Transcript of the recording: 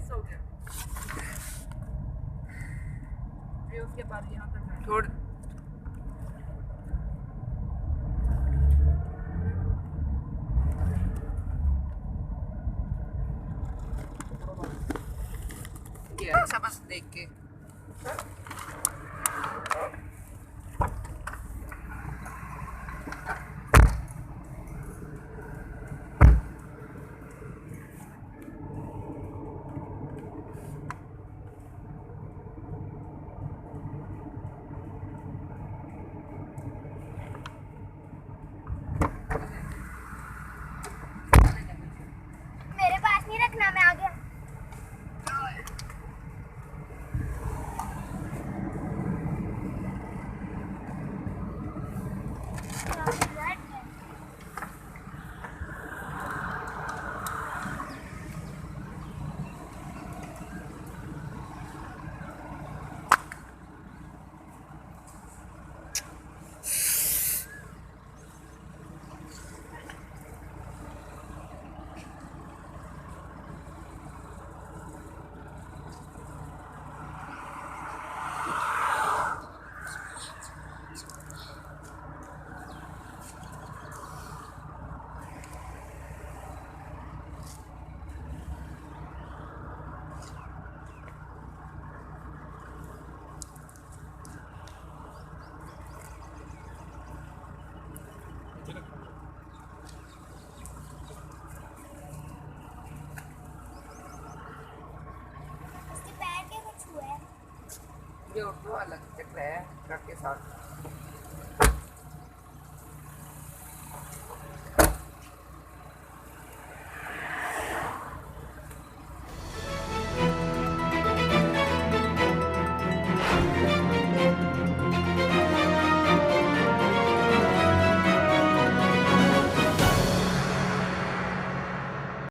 Miss हो गया। ये उसके बाद यहाँ तक है। छोड़ ये ऐसा बस देख के मेरे पास नहीं रखना, मैं आ गया। इसके पैर के कुछ हुआ है। ये उर्दू अलग चक्र है ट्रक के साथ।